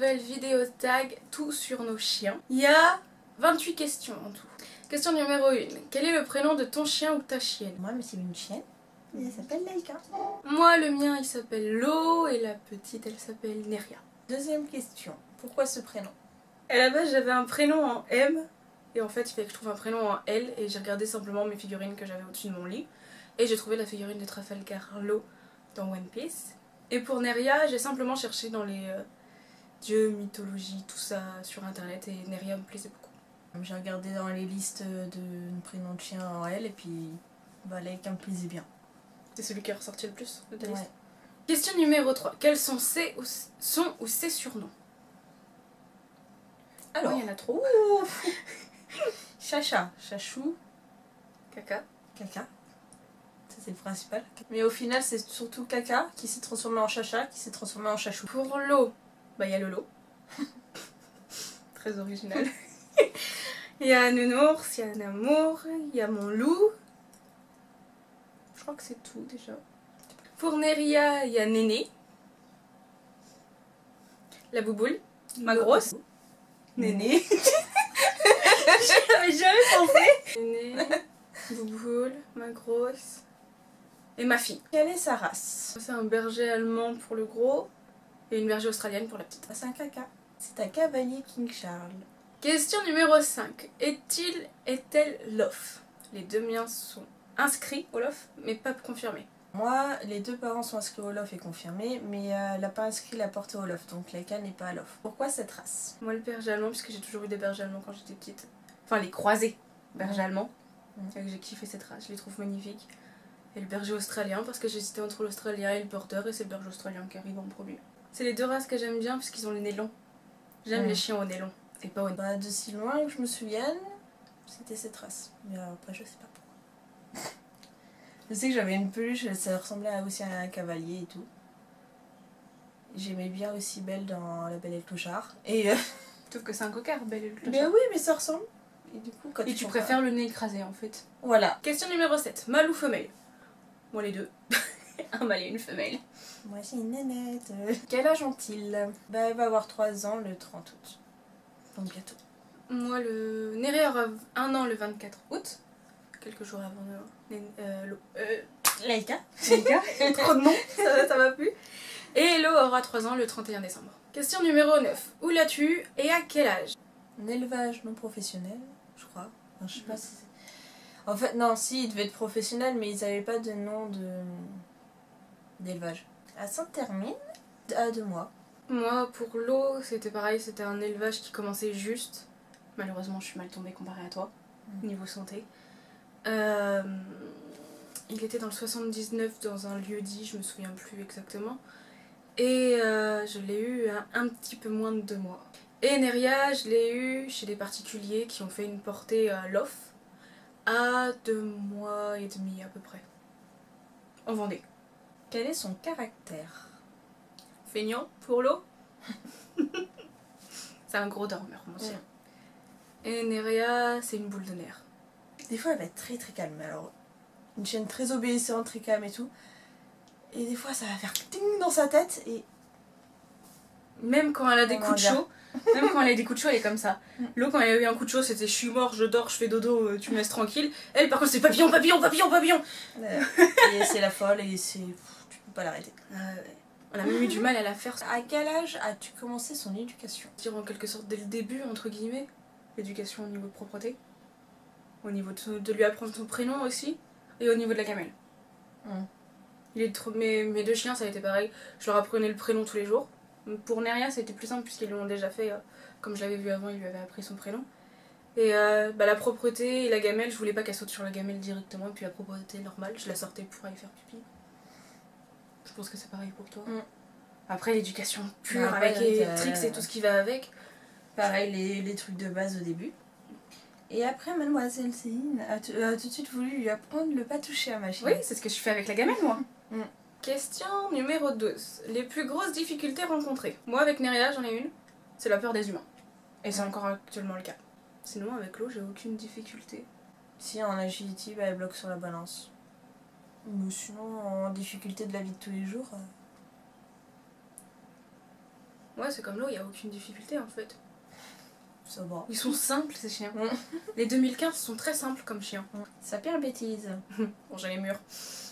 nouvelle vidéo tag tout sur nos chiens. Il y a 28 questions en tout. Question numéro 1. Quel est le prénom de ton chien ou ta chienne? Moi, mais c'est une chienne. Et elle s'appelle Laïka. Moi, le mien, il s'appelle Lo et la petite, elle s'appelle Neria. Deuxième question. Pourquoi ce prénom? À la base, j'avais un prénom en M et en fait, il fallait que je trouve un prénom en L et j'ai regardé simplement mes figurines que j'avais au-dessus de mon lit et j'ai trouvé la figurine de Trafalgar Law dans One Piece. Et pour Neria, j'ai simplement cherché dans les dieux, mythologie, tout ça sur internet et Neria me plaisait beaucoup. J'ai regardé dans les listes de prénoms de chiens en L et puis Laïka me plaisait bien. C'est celui qui est ressorti le plus de ta Ouais. liste. Question numéro 3. Quels sont ses surnoms? Alors, Il y en a trop. Chacha, Chachou, Caca. Caca. Ça c'est le principal. Mais au final, c'est surtout Caca qui s'est transformé en Chacha, qui s'est transformé en Chachou. Pour Lo, il y a Lolo. Très original. Il y a Nounours, il y a un amour, il y a mon loup. Je crois que c'est tout déjà. Pour Neria, il y a Néné. La bouboule. Ma grosse. Néné. J'avais jamais pensé. Néné, bouboule, ma grosse. Et ma fille. Quelle est sa race? C'est un berger allemand pour le gros et une berger australienne pour la petite. C'est un caca. C'est un cavalier King Charles. Question numéro 5. Est-elle LOF? Les deux miens sont inscrits au LOF, mais pas confirmés. Moi, les deux parents sont inscrits au LOF et confirmés, mais elle n'a pas inscrit la portée au LOF, donc Laïka n'est pas à LOF. Pourquoi cette race? Moi, le berger allemand, puisque j'ai toujours eu des bergers allemands quand j'étais petite. Enfin, les croisés bergers allemands. Et j'ai kiffé cette race, je les trouve magnifiques. Et le berger australien, parce que j'hésitais entre l'australien et le border, et c'est le berger australien qui arrive en premier. C'est les deux races que j'aime bien, parce qu'ils ont les nez longs. J'aime les chiens au nez long, et pas au nez. De si loin que je me souvienne, c'était cette race. Mais après, je sais pas pourquoi. Je sais que j'avais une peluche, ça ressemblait aussi à un cavalier et tout. J'aimais bien aussi Belle dans La Belle et le Clochard. Et Sauf que c'est un cocard, Belle et le Clochard. mais oui, mais ça ressemble. Et du coup, quand Et tu préfères le nez écrasé en fait. Voilà. Question numéro 7. Mâle ou femelle? Moi les deux. Un mâle et une femelle. Moi j'ai une nénette. Quel âge ont-ils? Elle va avoir 3 ans le 30 août. Donc bientôt. Moi le Nerea aura 1 an le 24 août. Quelques jours avant Laïka. Trop de noms, ça va plus. Et Lo aura 3 ans le 31 décembre. Question numéro 9. Où l'as-tu et à quel âge? Un élevage non professionnel, je crois. Enfin, je sais pas si c'est... En fait, non, si, il devait être professionnel, mais ils n'avaient pas de nom d'élevage. À Saint-Hermine, à 2 mois. Moi, pour Lo, c'était pareil, c'était un élevage qui commençait juste. Malheureusement, je suis mal tombée comparée à toi, niveau santé. Il était dans le 79 dans un lieu-dit, je me souviens plus exactement. Et je l'ai eu un petit peu moins de 2 mois. Et Neria, je l'ai eu chez des particuliers qui ont fait une portée à l'off à 2 mois et demi à peu près. En Vendée. Quel est son caractère? Feignant pour l'eau. C'est un gros dormeur, mon chien. Et Neria, c'est une boule de nerfs. Des fois, elle va être très très calme. Alors, une chienne très obéissante, très calme et tout. Et des fois, ça va faire ting dans sa tête et... Même quand elle a des coups de chaud, elle est comme ça. L'eau, quand elle a eu un coup de chaud, c'était je suis mort, je dors, je fais dodo, tu me laisses tranquille. Elle, par contre, c'est papillon, papillon, papillon, papillon. Et c'est la folle et c'est... Tu peux pas l'arrêter. On a même eu du mal à la faire. À quel âge as-tu commencé son éducation? Dire en quelque sorte dès le début, entre guillemets, l'éducation au niveau de propreté, au niveau de lui apprendre son prénom aussi, et au niveau de la gamelle. Mes 2 chiens, ça a été pareil, je leur apprenais le prénom tous les jours. Pour Neria, c'était plus simple puisqu'ils l'ont déjà fait, comme je l'avais vu avant, il lui avait appris son prénom. Et la propreté et la gamelle, je voulais pas qu'elle saute sur la gamelle directement, et puis la propreté normale, je la sortais pour aller faire pipi. Je pense que c'est pareil pour toi. Après, l'éducation pure, avec les tricks et tout ce qui va avec. Pareil, les trucs de base au début. Et après, mademoiselle Céline a tout de suite voulu lui apprendre le pas toucher à ma chienne. Oui, c'est ce que je fais avec la gamelle, moi. Question numéro 12. Les plus grosses difficultés rencontrées. Moi, avec Neria, j'en ai une. C'est la peur des humains. Et c'est encore actuellement le cas. Sinon, avec l'eau, j'ai aucune difficulté. Si en agility, elle bloque sur la balance. Mais sinon, en difficulté de la vie de tous les jours... Ouais, c'est comme l'eau, il n'y a aucune difficulté en fait. Ça va. Ils sont simples ces chiens. Mm. Les 2015 sont très simples comme chiens. Sa pire bêtise. Manger les murs.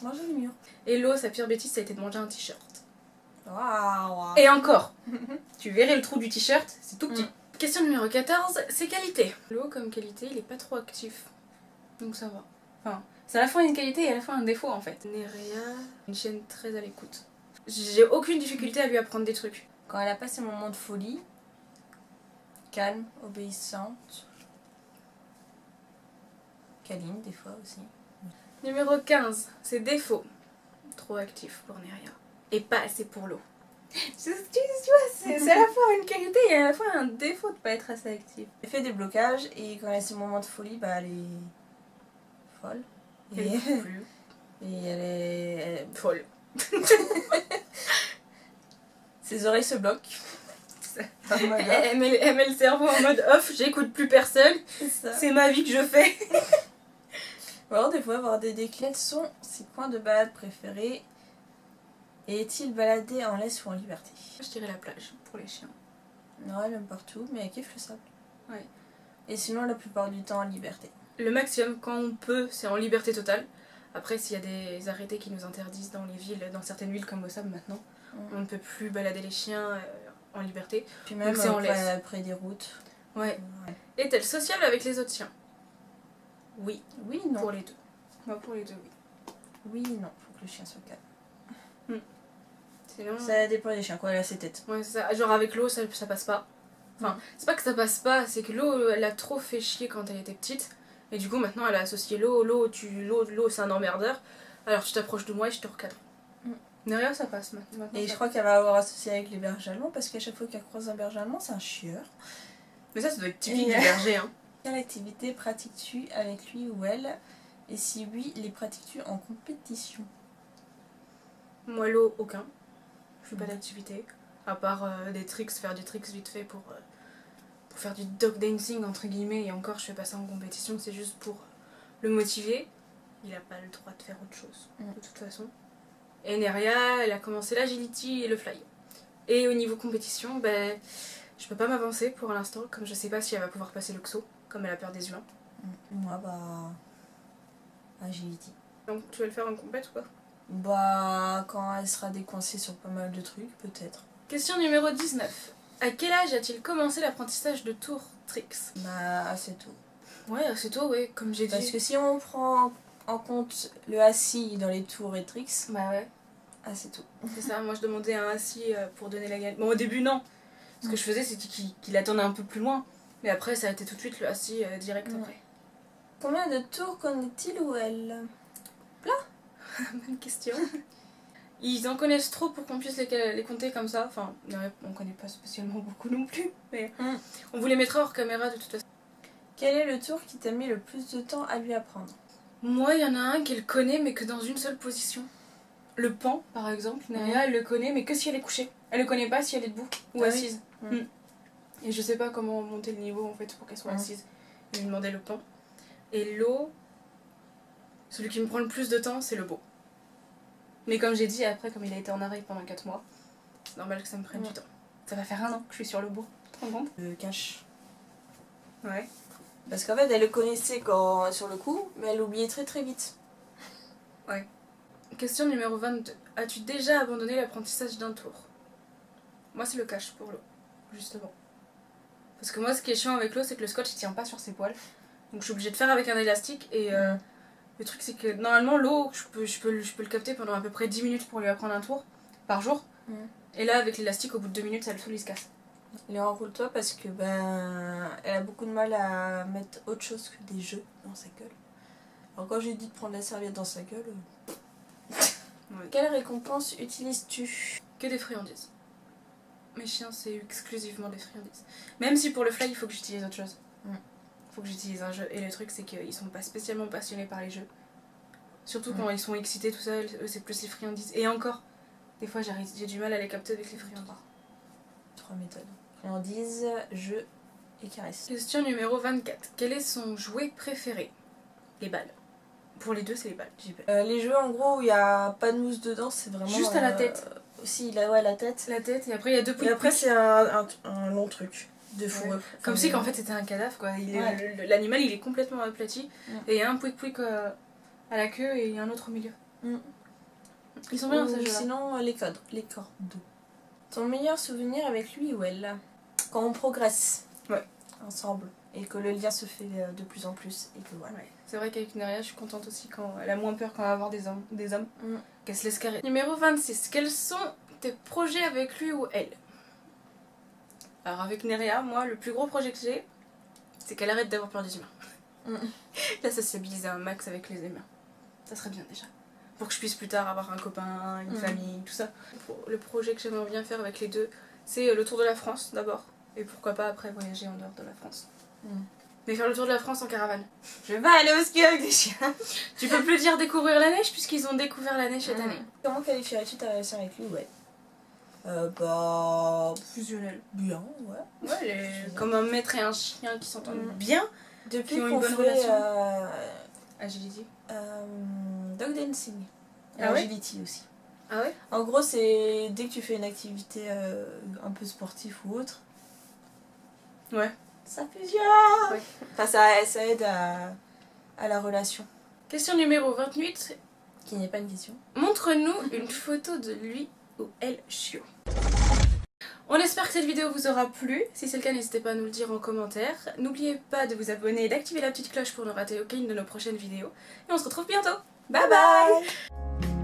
Manger les murs. Et l'eau, sa pire bêtise, ça a été de manger un t-shirt. Waouh. Et encore, tu verrais le trou du t-shirt, c'est tout petit. Mm. Question numéro 14, c'est qualité. L'eau comme qualité, il est pas trop actif. Donc ça va. Enfin, c'est à la fois une qualité et à la fois un défaut en fait. Nerea, une chienne très à l'écoute. J'ai aucune difficulté à lui apprendre des trucs. Quand elle a pas ses moments de folie, calme, obéissante, câline des fois aussi. Numéro 15, c'est défaut. Trop actif pour Nerea. Et pas assez pour l'eau. Tu vois, c'est à la fois une qualité et à la fois un défaut de pas être assez active. Elle fait des blocages et quand elle a ses moments de folie, bah elle est folle. Elle Et, est plus et elle est... folle. Ses oreilles se bloquent. Oh my God. Elle met le cerveau en mode off, j'écoute plus personne, C'est ça. c'est ma vie que je fais. Ou alors des fois avoir des déclins. Quels sont ses coins de balade préférés? Et est-il baladé en laisse ou en liberté? Je dirais la plage pour les chiens. Non, elle aime partout, mais elle kiffe le sable. Ouais. Et sinon, la plupart du temps en liberté. Le maximum, quand on peut, c'est en liberté totale. Après, s'il y a des arrêtés qui nous interdisent dans les villes, dans certaines villes comme au Sable maintenant, on ne peut plus balader les chiens en liberté. Puis même Donc c'est en laisse. après des routes. Ouais. Ouais. Est-elle sociable avec les autres chiens? Oui, Oui, non. pour les deux. Moi, pour les deux, oui. Oui, non. Faut que le chien soit calme. Sinon... Ça dépend des chiens, quoi. Elle a ses têtes. Ouais, c'est ça. Genre avec l'eau, ça passe pas. Enfin, c'est pas que ça passe pas, c'est que l'eau, elle a trop fait chier quand elle était petite. Et du coup, maintenant, elle a associé l'eau. L'eau, c'est un emmerdeur. Alors tu t'approches de moi et je te recadre. Derrière, ça passe maintenant. Et ça je crois qu'elle va avoir associé avec les bergers allemands parce qu'à chaque fois qu'elle croise un berger allemand, c'est un chieur. Mais ça doit être typique Et- du berger, hein. Quelle activité pratiques-tu avec lui ou elle? Et si oui, les pratiques-tu en compétition? Moi, l'eau, aucun. Je fais pas d'activité. À part des tricks, faire du tricks vite fait pour faire du dog dancing, entre guillemets. Et encore, je fais pas ça en compétition, c'est juste pour le motiver. Il a pas le droit de faire autre chose, de toute façon. Et Neria, elle a commencé l'agility et le fly. Et au niveau compétition, ben, je peux pas m'avancer pour l'instant, comme je sais pas si elle va pouvoir passer le XO, comme elle a peur des humains. Moi, bah. Agility. Donc tu vas le faire en compète ou quoi? Bah, quand elle sera décoincée sur pas mal de trucs, peut-être. Question numéro 19. À quel âge a-t-il commencé l'apprentissage de tours tricks? Bah, assez tôt. Ouais, assez tôt, ouais, comme j'ai dit. Parce que si on prend en compte le assis dans les tours et tricks, Bah ouais, assez tôt. c'est ça. Moi je demandais un assis pour donner la gagne. Bon, au début, non. Ce que je faisais, c'était qu'il attendait un peu plus loin. Mais après, ça a été tout de suite le assis direct après. Combien de tours connaît-il ou elle? Bonne question. Ils en connaissent trop pour qu'on puisse les compter comme ça. Enfin, on connaît pas spécialement beaucoup non plus. Mais on vous les mettra hors caméra de toute façon. Quel est le tour qui t'a mis le plus de temps à lui apprendre? Moi, il y en a un qu'elle connaît, mais que dans une seule position. Le pan, par exemple, Neria, elle le connaît, mais que si elle est couchée. Elle le connaît pas si elle est debout ou Ah oui. assise. Et je sais pas comment monter le niveau en fait pour qu'elle soit assise. Je lui demandais le pan. Et l'eau, celui qui me prend le plus de temps, c'est le beau. Mais comme j'ai dit, après, comme il a été en arrêt pendant 4 mois, c'est normal que ça me prenne du temps. Ça va faire 1 an que je suis sur le beau. Tu te rends compte? Le cache. Ouais. Parce qu'en fait, elle le connaissait quand, sur le coup, mais elle l'oubliait très très vite. Question numéro 22. As-tu déjà abandonné l'apprentissage d'un tour? Moi, c'est le cache pour l'eau, justement. Parce que moi, ce qui est chiant avec l'eau, c'est que le scotch il tient pas sur ses poils. Donc je suis obligée de faire avec un élastique. Et le truc, c'est que normalement, l'eau, je peux le capter pendant à peu près 10 minutes pour lui apprendre un tour par jour. Et là, avec l'élastique, au bout de 2 minutes, ça le saoule, il se casse. Et enroule-toi parce que ben elle a beaucoup de mal à mettre autre chose que des jeux dans sa gueule. Alors quand j'ai dit de prendre la serviette dans sa gueule... Ouais. Quelle récompense utilises-tu? Que des friandises. Mes chiens, c'est exclusivement des friandises. Même si pour le fly, il faut que j'utilise autre chose. Il faut que j'utilise un jeu. Et le truc, c'est qu'ils sont pas spécialement passionnés par les jeux. Surtout quand ils sont excités, tout ça, eux, c'est plus les friandises. Et encore, des fois, j'ai du mal à les capter avec les friandises. 3 méthodes. Friandises, jeux et caresses. Question numéro 24. Quel est son jouet préféré? Les balles. Pour les deux, c'est les balles. Les jeux en gros où il n'y a pas de mousse dedans, c'est vraiment... Juste à la tête. Si, là, ouais, la tête. La tête, et après il y a deux Et pouic après, pouic. c'est un long truc de fourrure. Comme Enfin, si qu'en fait c'était un cadavre quoi. Ouais. L'animal il est complètement aplati. Ouais. Et il y a un pouic pouic à la queue et un autre au milieu. Mm. Ils sont bien Ou ces jeux-là. sinon, les cordes. Ton meilleur souvenir avec lui ou elle? Quand on progresse. Ouais. Ensemble. Et que le lien se fait de plus en plus. Et que voilà. Ouais. C'est vrai qu'avec Neria, je suis contente aussi quand elle a moins peur quand elle va voir des hommes, qu'elle se laisse carrer. Numéro 26. Quels sont tes projets avec lui ou elle? Alors avec Neria, moi, le plus gros projet que j'ai, c'est qu'elle arrête d'avoir peur des humains. La sociabiliser un max avec les humains. Ça serait bien déjà. Pour que je puisse plus tard avoir un copain, une famille, tout ça. Le projet que j'aimerais bien faire avec les deux, c'est le tour de la France d'abord. Et pourquoi pas après voyager en dehors de la France. Mais faire le tour de la France en caravane. Je vais aller au ski avec des chiens. Tu peux plus dire découvrir la neige puisqu'ils ont découvert la neige cette année. Comment qualifierais-tu ta relation avec lui? Ouais. Bah. Fusionnel. Bien, ouais. Ouais, comme un maître et un chien qui s'entendent bien. Depuis Qui ont une qu'on bonne fait relation. Agility. dog dancing. Et Ah ouais agility aussi. Ah ouais? En gros, c'est dès que tu fais une activité un peu sportive ou autre, Ouais. ça fusionne. Ouais. Enfin, ça aide à la relation. Question numéro 28. Qui n'est pas une question. Montre-nous une photo de lui ou elle chiot. On espère que cette vidéo vous aura plu. Si c'est le cas, n'hésitez pas à nous le dire en commentaire. N'oubliez pas de vous abonner et d'activer la petite cloche pour ne rater aucune de nos prochaines vidéos. Et on se retrouve bientôt. Bye bye!